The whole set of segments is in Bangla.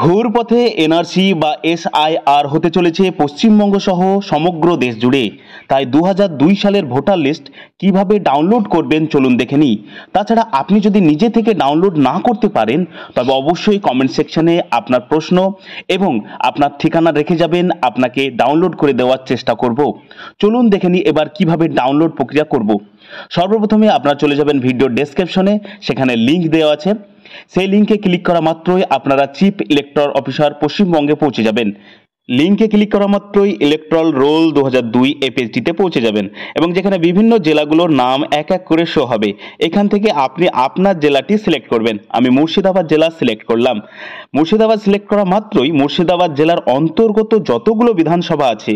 ঘুরপথে এনআরসি বা এসআইআর হতে চলেছে পশ্চিমবঙ্গ সহ সমগ্র দেশ জুড়ে। তাই 2002 সালের ভোটার লিস্ট কিভাবে ডাউনলোড করবেন চলুন দেখে নিই। তাছাড়া আপনি যদি নিজে থেকে ডাউনলোড না করতে পারেন তবে অবশ্যই কমেন্ট সেকশনে আপনার প্রশ্ন এবং আপনার ঠিকানা রেখে যাবেন, আপনাকে ডাউনলোড করে দেওয়ার চেষ্টা করব। চলুন দেখে নিই এবার কিভাবে ডাউনলোড প্রক্রিয়া করব। সর্বপ্রথমে আপনারা চলে যাবেন ভিডিও ডেসক্রিপশনে, সেখানে লিঙ্ক দেওয়া আছে। সেই লিঙ্কে ক্লিক করা মাত্রই আপনারা চিফ ইলেকটর অফিসার পশ্চিমবঙ্গে পৌঁছে যাবেন। লিঙ্কে ক্লিক করা মাত্রই ইলেকট্রাল রোল 2002 এই পেজটিতে পৌঁছে যাবেন এবং যেখানে বিভিন্ন জেলাগুলোর নাম এক এক করে শো হবে। এখান থেকে আপনি আপনার জেলাটি সিলেক্ট করবেন। আমি মুর্শিদাবাদ জেলা সিলেক্ট করলাম। মুর্শিদাবাদ সিলেক্ট করা মাত্রই মুর্শিদাবাদ জেলার অন্তর্গত যতগুলো বিধানসভা আছে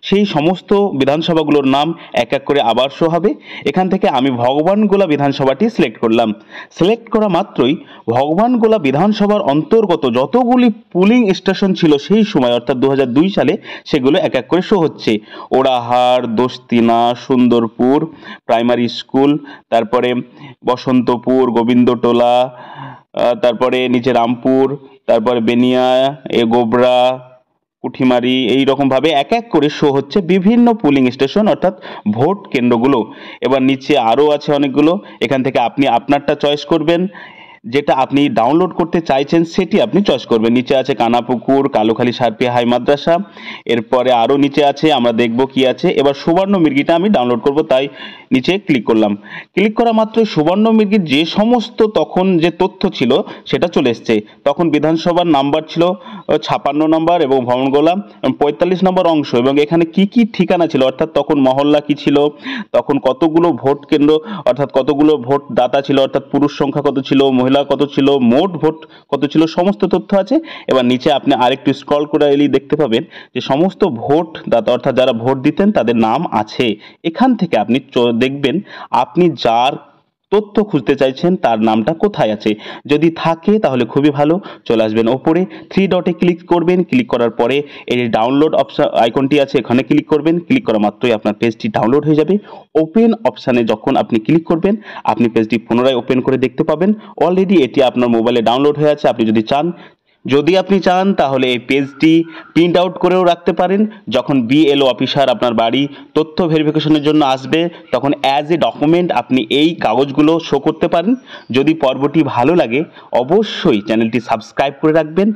সেই সমস্ত বিধানসভাগুলোর নাম এক এক করে আবার শো হবে। এখান থেকে আমি ভগবানগোলা বিধানসভাটি সিলেক্ট করলাম। সিলেক্ট করা মাত্রই ভগবানগোলা বিধানসভার অন্তর্গত যতগুলি পুলিং স্টেশন ছিল সেই সময় অর্থাৎ 2002 সালে সেগুলো এক এক করে শো হচ্ছে। ওড়াহাড়, দোস্তিনা, সুন্দরপুর প্রাইমারি স্কুল, তারপরে বসন্তপুর, গোবিন্দটোলা, তারপরে নিচে রামপুর, তারপরে বেনিয়া, গোবরা, কুঠিমারি, এই রকমভাবে এক এক করে শো হচ্ছে বিভিন্ন পুলিং স্টেশন অর্থাৎ ভোট কেন্দ্রগুলো। এবার নিচে আরও আছে অনেকগুলো, এখান থেকে আপনি আপনারটা চয়েস করবেন, যেটা আপনি ডাউনলোড করতে চাইছেন সেটি আপনি চয়েস করবেন। নিচে আছে কানাপুকুর, কালুখালী সার্পি হাই মাদ্রাসা, এরপরে আরও নিচে আছে, আমরা দেখব কি আছে। এবার সুবর্ণ মির্গিটা আমি ডাউনলোড করব, তাই নিচে ক্লিক করলাম। ক্লিক করা মাত্র সুবর্ণ মির্গির যে সমস্ত তখন যে তথ্য ছিল সেটা চলে এসছে। তখন বিধানসভার নাম্বার ছিল 56 নম্বর এবং ভবনগোলা 45 নম্বর অংশ, এবং এখানে কি কি ঠিকানা ছিল অর্থাৎ তখন মহল্লা কি ছিল, তখন কতগুলো ভোট কেন্দ্র অর্থাৎ কতগুলো ভোট দাতা ছিল, অর্থাৎ পুরুষ সংখ্যা কত ছিল, মহিলা কত ছিল, মোট ভোট কত ছিল, সমস্ত তথ্য আছে। এবার নিচে আপনি আরেকটু স্ক্রল করে এলেই দেখতে পাবেন যে সমস্ত ভোট দাতা অর্থাৎ যারা ভোট দিতেন তাদের নাম আছে। এখান থেকে আপনি দেখবেন আপনি যার তথ্য খুঁজতে চাইছেন তার নামটা কোথায় আছে। যদি থাকে তাহলে খুবই ভালো। চলে আসবেন ওপরে 3 ডটে ক্লিক করবেন। ক্লিক করার পরে এই ডাউনলোড অপশন আইকনটি আছে, এখানে ক্লিক করবেন। ক্লিক করা মাত্রই আপনার পেজটি ডাউনলোড হয়ে যাবে। ওপেন অপশানে যখন আপনি ক্লিক করবেন আপনি পেজটি পুনরায় ওপেন করে দেখতে পাবেন অলরেডি এটি আপনার মোবাইলে ডাউনলোড হয়ে আছে। আপনি যদি আপনি চান তাহলে এই পেজটি প্রিন্ট আউট করেও রাখতে পারেন। যখন বিএলও অফিসার আপনার বাড়ি তথ্য ভেরিফিকেশনের জন্য আসবে তখন অ্যাজ এ ডকুমেন্ট আপনি এই কাগজগুলো শো করতে পারেন। যদি পর্বটি ভালো লাগে অবশ্যই চ্যানেলটি সাবস্ক্রাইব করে রাখবেন।